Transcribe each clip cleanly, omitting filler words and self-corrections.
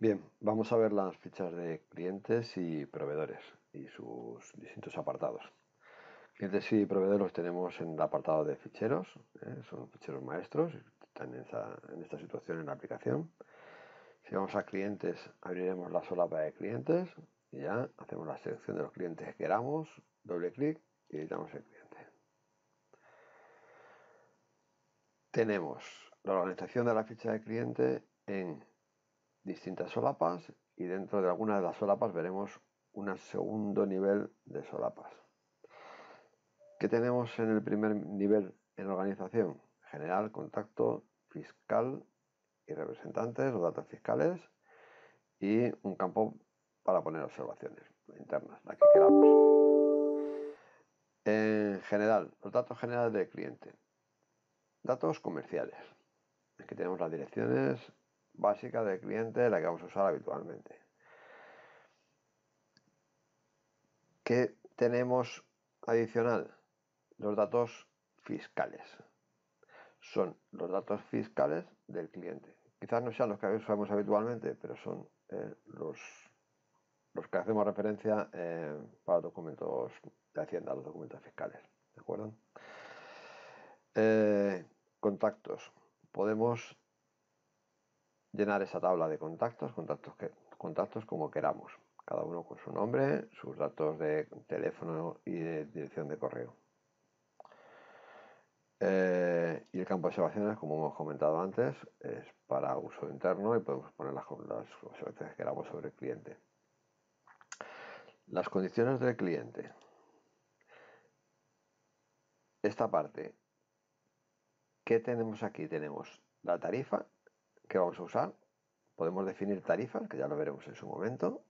Bien, vamos a ver las fichas de clientes y proveedores y sus distintos apartados. Clientes y proveedores los tenemos en el apartado de ficheros, son ficheros maestros, están en esta situación en la aplicación. Si vamos a clientes, abriremos la solapa de clientes y ya hacemos la selección de los clientes que queramos, doble clic y editamos el cliente. Tenemos la organización de la ficha de cliente en distintas solapas y dentro de algunas de las solapas veremos un segundo nivel de solapas. ¿Qué tenemos en el primer nivel en organización? General, contacto, fiscal y representantes o datos fiscales y un campo para poner observaciones internas, la que queramos. En general, los datos generales del cliente. Datos comerciales. Aquí tenemos las direcciones básicas del cliente, la que vamos a usar habitualmente. ¿Qué tenemos adicional? Los datos fiscales. Son los datos fiscales del cliente. Quizás no sean los que usamos habitualmente, pero son los que hacemos referencia para documentos de Hacienda, los documentos fiscales. ¿De acuerdo? Contactos. Podemos llenar esa tabla de contactos como queramos, cada uno con su nombre, sus datos de teléfono y de dirección de correo. Y el campo de observaciones, como hemos comentado antes, es para uso interno y podemos poner las observaciones que queramos sobre el cliente. Las condiciones del cliente. Esta parte, ¿qué tenemos aquí? Tenemos la tarifa que vamos a usar. Podemos definir tarifas, que ya lo veremos en su momento.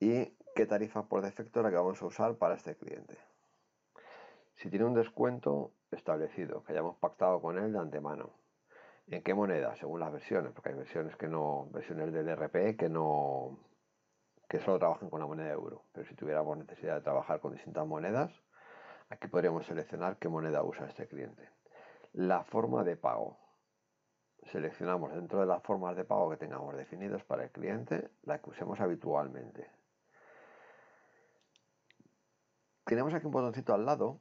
Y qué tarifa por defecto es la que vamos a usar para este cliente. Si tiene un descuento establecido, que hayamos pactado con él de antemano. ¿En qué moneda? Según las versiones, porque hay versiones del RP que solo trabajan con la moneda euro. Pero si tuviéramos necesidad de trabajar con distintas monedas, aquí podríamos seleccionar qué moneda usa este cliente. La forma de pago. Seleccionamos dentro de las formas de pago que tengamos definidos para el cliente la que usemos habitualmente. Tenemos aquí un botoncito al lado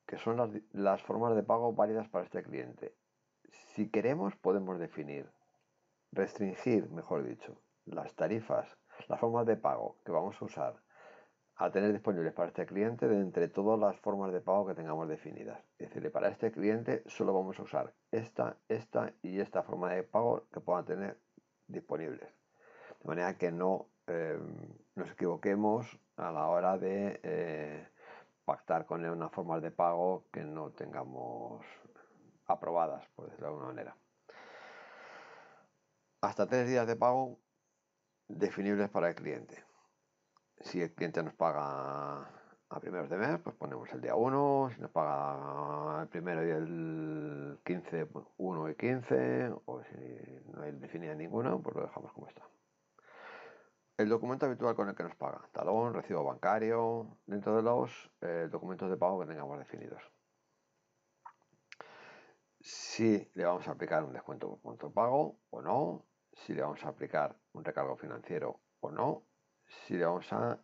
que son las formas de pago válidas para este cliente. Si queremos podemos restringir, mejor dicho, las tarifas, las formas de pago que vamos a usar a tener disponibles para este cliente de entre todas las formas de pago que tengamos definidas. Es decir, para este cliente solo vamos a usar esta y esta forma de pago que puedan tener disponibles. De manera que no nos equivoquemos a la hora de pactar con él unas formas de pago que no tengamos aprobadas, por decirlo de alguna manera. Hasta 3 días de pago definibles para el cliente. Si el cliente nos paga a primeros de mes, pues ponemos el día 1, si nos paga el primero y el 15, 1 y 15, o si no hay definida ninguna, pues lo dejamos como está. El documento habitual con el que nos paga, talón, recibo bancario, dentro de los documentos de pago que tengamos definidos. Si le vamos a aplicar un descuento por punto pago o no, si le vamos a aplicar un recargo financiero o no, si le vamos a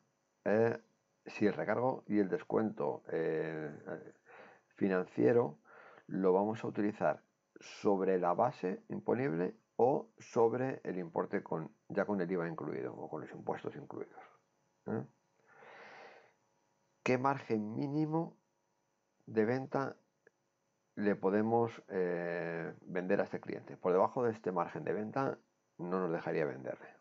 si el recargo y el descuento financiero lo vamos a utilizar sobre la base imponible o sobre el importe ya con el IVA incluido o con los impuestos incluidos. ¿Qué margen mínimo de venta le podemos vender a este cliente? Por debajo de este margen de venta no nos dejaría venderle.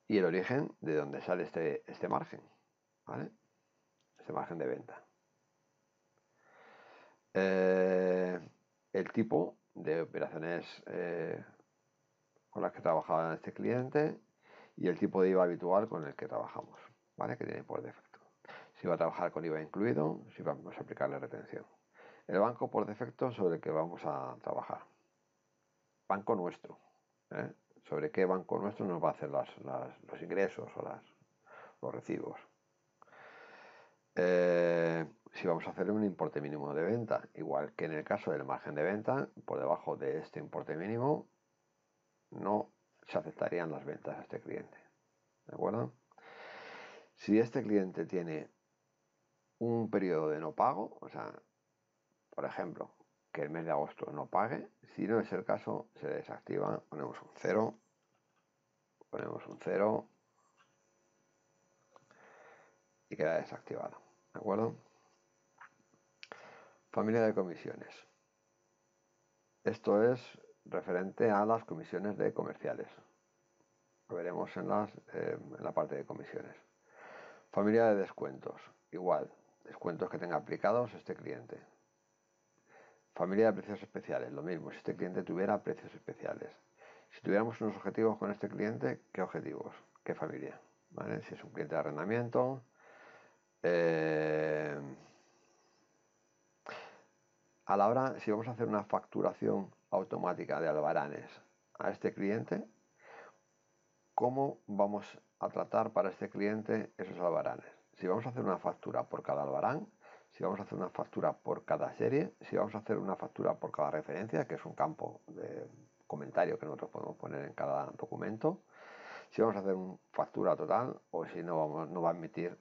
Y el origen de donde sale este margen, ¿vale? Este margen de venta. El tipo de operaciones con las que trabajaba este cliente y el tipo de IVA habitual con el que trabajamos, ¿vale? Que tiene por defecto. Si va a trabajar con IVA incluido, si vamos a aplicarle retención. El banco por defecto sobre el que vamos a trabajar. Banco nuestro. Sobre qué banco nuestro nos va a hacer los ingresos o los recibos. Si vamos a hacer un importe mínimo de venta, igual que en el caso del margen de venta, por debajo de este importe mínimo no se aceptarían las ventas a este cliente. ¿De acuerdo? Si este cliente tiene un periodo de no pago, o sea, por ejemplo, que el mes de agosto no pague, si no es el caso, se desactiva, ponemos un 0, y queda desactivado. ¿De acuerdo? Familia de comisiones. Esto es referente a las comisiones de comerciales. Lo veremos en la parte de comisiones. Familia de descuentos. Igual, descuentos que tenga aplicados este cliente. Familia de precios especiales. Lo mismo, si este cliente tuviera precios especiales. Si tuviéramos unos objetivos con este cliente, ¿qué objetivos? ¿Qué familia? ¿Vale? Si es un cliente de arrendamiento. A la hora, si vamos a hacer una facturación automática de albaranes a este cliente, ¿cómo vamos a tratar para este cliente esos albaranes? Si vamos a hacer una factura por cada albarán, si vamos a hacer una factura por cada serie, si vamos a hacer una factura por cada referencia, que es un campo de comentario que nosotros podemos poner en cada documento, si vamos a hacer una factura total o si no va a emitir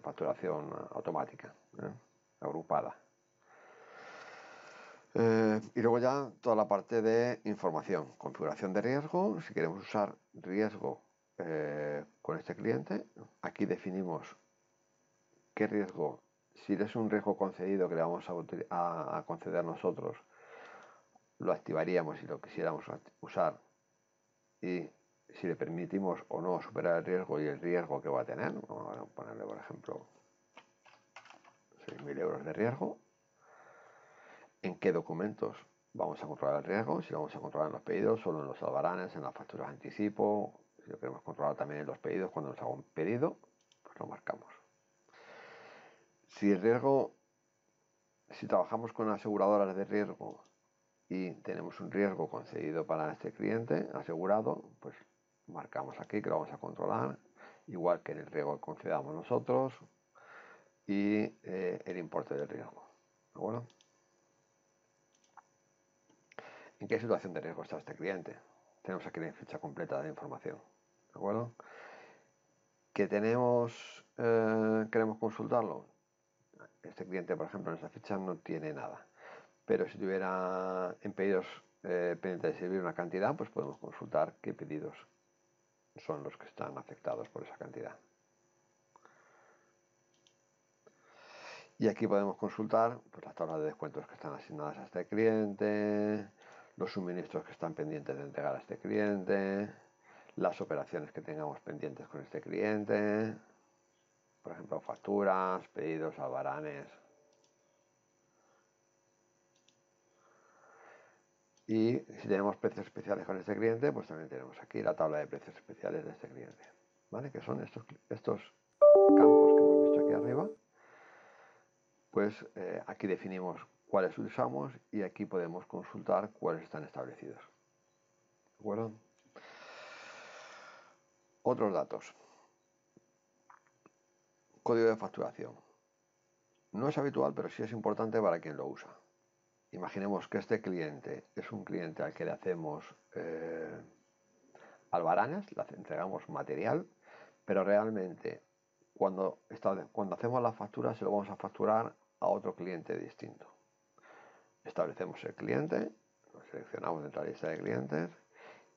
facturación automática, agrupada. Y luego ya toda la parte de información, configuración de riesgo. Si queremos usar riesgo con este cliente, aquí definimos qué riesgo, si es un riesgo concedido que le vamos a conceder nosotros, lo activaríamos si lo quisiéramos usar, y si le permitimos o no superar el riesgo y el riesgo que va a tener. Vamos a ponerle, por ejemplo, 6.000 euros de riesgo. En qué documentos vamos a controlar el riesgo, si lo vamos a controlar en los pedidos, solo en los albaranes, en las facturas de anticipo, si lo queremos controlar también en los pedidos, cuando nos haga un pedido, pues lo marcamos. Si el riesgo, si trabajamos con aseguradoras de riesgo y tenemos un riesgo concedido para este cliente asegurado, pues marcamos aquí que lo vamos a controlar, igual que en el riesgo que concedamos nosotros y el importe del riesgo. ¿De acuerdo? ¿En qué situación de riesgo está este cliente? Tenemos aquí la fecha completa de información. ¿De acuerdo? ¿Que queremos consultarlo? Este cliente, por ejemplo, en esa fecha no tiene nada. Pero si tuviera en pedidos pendientes de servir una cantidad, pues podemos consultar qué pedidos son los que están afectados por esa cantidad. Y aquí podemos consultar pues, las tablas de descuentos que están asignadas a este cliente, los suministros que están pendientes de entregar a este cliente, las operaciones que tengamos pendientes con este cliente, por ejemplo, facturas, pedidos, albaranes. Y si tenemos precios especiales con este cliente, pues también tenemos aquí la tabla de precios especiales de este cliente, ¿vale? Que son estos campos que hemos visto aquí arriba. Pues aquí definimos cuáles usamos y aquí podemos consultar cuáles están establecidos. ¿De acuerdo? Otros datos. Código de facturación. No es habitual, pero sí es importante para quien lo usa. Imaginemos que este cliente es un cliente al que le hacemos albaranes, le entregamos material, pero realmente cuando hacemos la factura se lo vamos a facturar a otro cliente distinto. Establecemos el cliente, lo seleccionamos dentro de la lista de clientes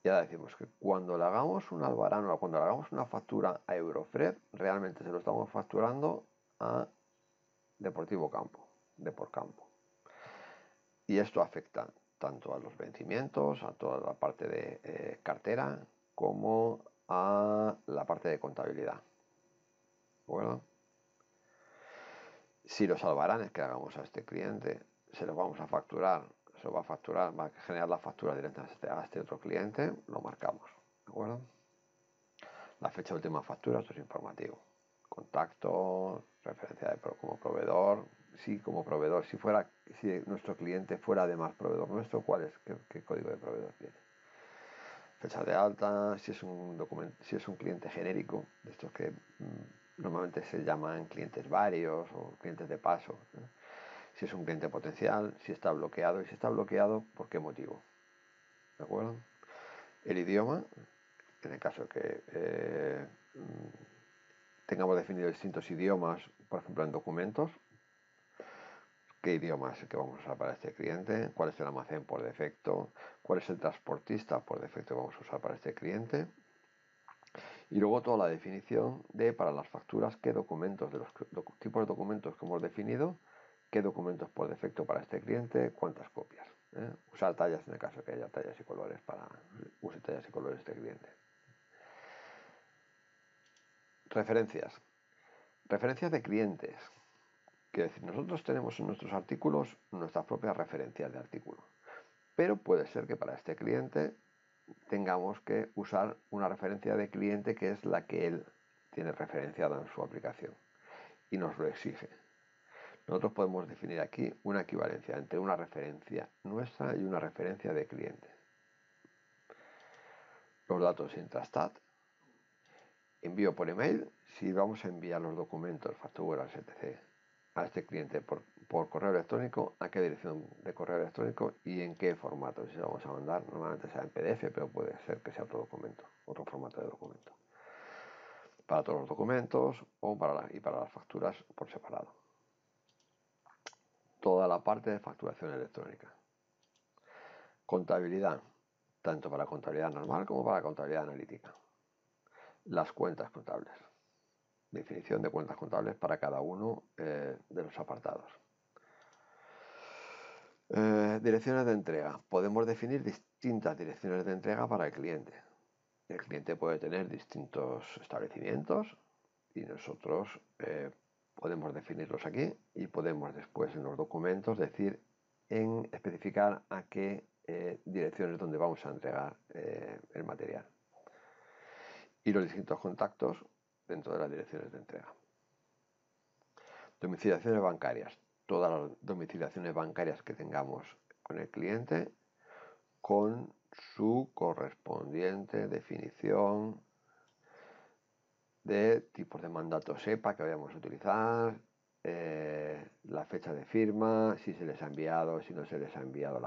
y ahora decimos que cuando le hagamos un albarán o cuando le hagamos una factura a Eurofred, realmente se lo estamos facturando a Deportivo Campo, Deporcampo. Y esto afecta tanto a los vencimientos, a toda la parte de cartera, como a la parte de contabilidad. Bueno, si los albaranes que hagamos a este cliente se los vamos a facturar, se lo va a facturar, va a generar la factura directamente a este otro cliente, lo marcamos. ¿De acuerdo? La fecha de última factura, esto es informativo. Contacto, referencia como proveedor. Sí, como proveedor, si nuestro cliente fuera además proveedor nuestro, ¿cuál es? ¿Qué código de proveedor tiene? Fecha de alta, si es un cliente genérico, de estos que normalmente se llaman clientes varios o clientes de paso, ¿no? Si es un cliente potencial, si está bloqueado y si está bloqueado, ¿por qué motivo? ¿De acuerdo? el idioma, en el caso que tengamos definidos distintos idiomas, por ejemplo en documentos, qué idioma es el que vamos a usar para este cliente, cuál es el almacén por defecto, cuál es el transportista por defecto que vamos a usar para este cliente. Y luego toda la definición de, para las facturas, qué documentos, de los tipos de documentos que hemos definido, qué documentos por defecto para este cliente, cuántas copias. Usar tallas en el caso que haya tallas y colores para use tallas y colores este cliente. Referencias. Referencias de clientes. Quiere decir, nosotros tenemos en nuestros artículos nuestras propias referencias de artículo. Pero puede ser que para este cliente tengamos que usar una referencia de cliente que es la que él tiene referenciada en su aplicación y nos lo exige. Nosotros podemos definir aquí una equivalencia entre una referencia nuestra y una referencia de cliente. Los datos intrastat. Envío por email. Si vamos a enviar los documentos, facturas, etc. a este cliente por correo electrónico, a qué dirección de correo electrónico y en qué formato. Si lo vamos a mandar, normalmente sea en PDF, pero puede ser que sea otro documento, otro formato de documento. Para todos los documentos o para las facturas por separado. Toda la parte de facturación electrónica. Contabilidad, tanto para contabilidad normal como para contabilidad analítica. Las cuentas contables. Definición de cuentas contables para cada uno de los apartados. Direcciones de entrega. Podemos definir distintas direcciones de entrega para el cliente. El cliente puede tener distintos establecimientos y nosotros podemos definirlos aquí y podemos después en los documentos especificar a qué direcciones donde vamos a entregar el material y los distintos contactos dentro de las direcciones de entrega. Domiciliaciones bancarias. Todas las domiciliaciones bancarias que tengamos con el cliente con su correspondiente definición de tipos de mandato SEPA que vayamos a utilizar, la fecha de firma, si se les ha enviado, si no se les ha enviado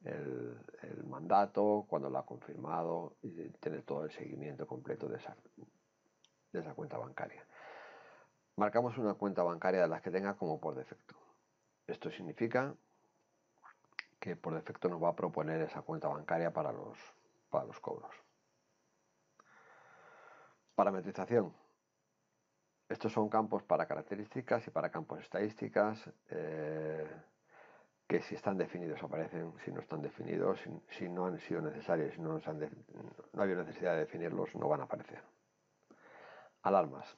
el mandato, cuando lo ha confirmado, y tener todo el seguimiento completo de esa cuenta bancaria. Marcamos una cuenta bancaria de las que tenga como por defecto. Esto significa que por defecto nos va a proponer esa cuenta bancaria para los cobros. Parametrización. Estos son campos para características y para campos estadísticas que si están definidos aparecen, si no están definidos, si no han sido necesarios, si no ha habido necesidad de definirlos, no van a aparecer. Alarmas.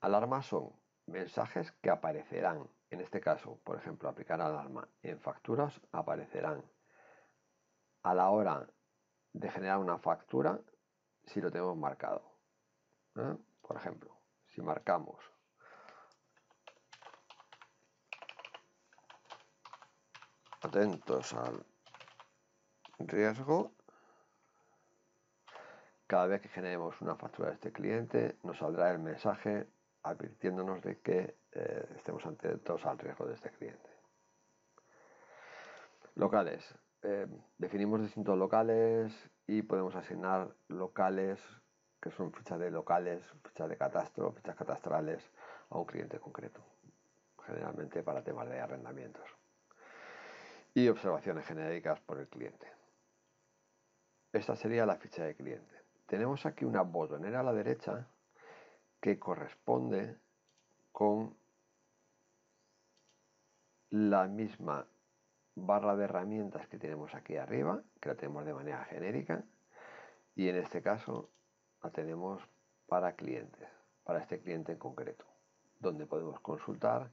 Alarmas son mensajes que aparecerán, en este caso, por ejemplo, aplicar alarma en facturas, aparecerán a la hora de generar una factura si lo tenemos marcado. Por ejemplo, si marcamos atentos al riesgo, cada vez que generemos una factura de este cliente nos saldrá el mensaje advirtiéndonos de que estemos atentos al riesgo de este cliente. Locales. Definimos distintos locales y podemos asignar locales que son fichas de locales, fichas de catastro, fichas catastrales a un cliente concreto, generalmente para temas de arrendamientos. Y observaciones genéricas por el cliente. Esta sería la ficha de cliente. Tenemos aquí una botonera a la derecha que corresponde con la misma barra de herramientas que tenemos aquí arriba, que la tenemos de manera genérica, y en este caso la tenemos para clientes, para este cliente en concreto, donde podemos consultar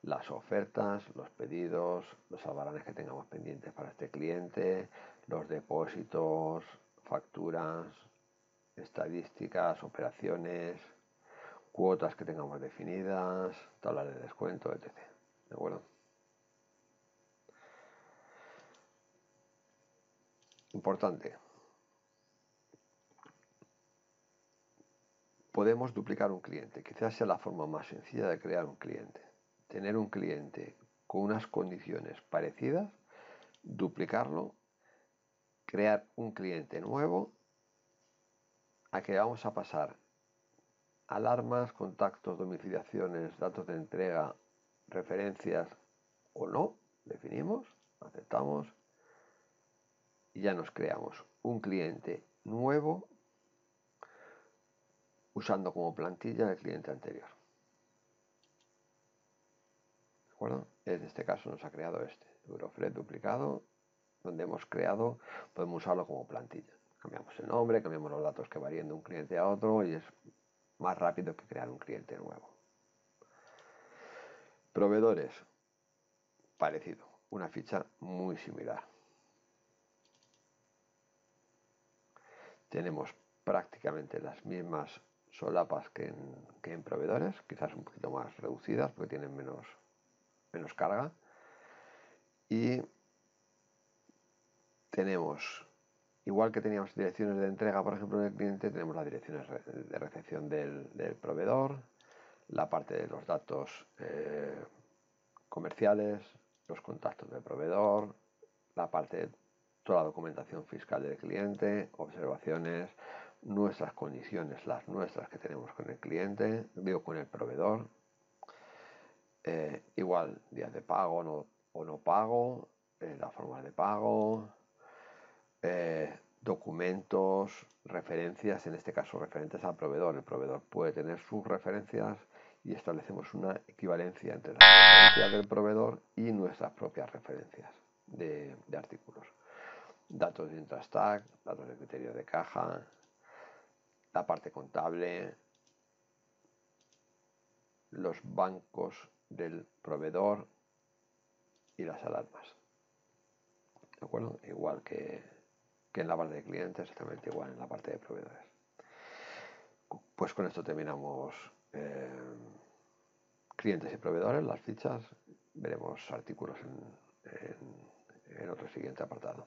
las ofertas, los pedidos, los albaranes que tengamos pendientes para este cliente, los depósitos, facturas, estadísticas, operaciones, cuotas que tengamos definidas, tablas de descuento, etc. ¿De acuerdo? Importante. Podemos duplicar un cliente. Quizás sea la forma más sencilla de crear un cliente. Tener un cliente con unas condiciones parecidas, duplicarlo crear un cliente nuevo a que vamos a pasar alarmas, contactos, domiciliaciones, datos de entrega, referencias o no, definimos, aceptamos y ya nos creamos un cliente nuevo usando como plantilla el cliente anterior. ¿De acuerdo? En este caso nos ha creado Eurofred duplicado, donde hemos creado, podemos usarlo como plantilla. Cambiamos el nombre, cambiamos los datos que varían de un cliente a otro y es más rápido que crear un cliente nuevo. Proveedores, parecido, una ficha muy similar. Tenemos prácticamente las mismas solapas que en proveedores, quizás un poquito más reducidas porque tienen menos carga. Y tenemos, igual que teníamos direcciones de entrega, por ejemplo, del cliente, tenemos las direcciones de recepción del proveedor, la parte de los datos comerciales, los contactos del proveedor, la parte de toda la documentación fiscal del cliente, observaciones, nuestras condiciones, las nuestras que tenemos con el cliente, digo con el proveedor, igual días de pago o no pago, la forma de pago, documentos, referencias, en este caso referentes al proveedor. El proveedor puede tener sus referencias y establecemos una equivalencia entre las referencias del proveedor y nuestras propias referencias de artículos. Datos de Intrastack, datos de criterio de caja, la parte contable, los bancos del proveedor y las alarmas. ¿De acuerdo? Igual que en la parte de clientes, exactamente igual en la parte de proveedores. Pues con esto terminamos clientes y proveedores, las fichas. Veremos artículos en otro siguiente apartado.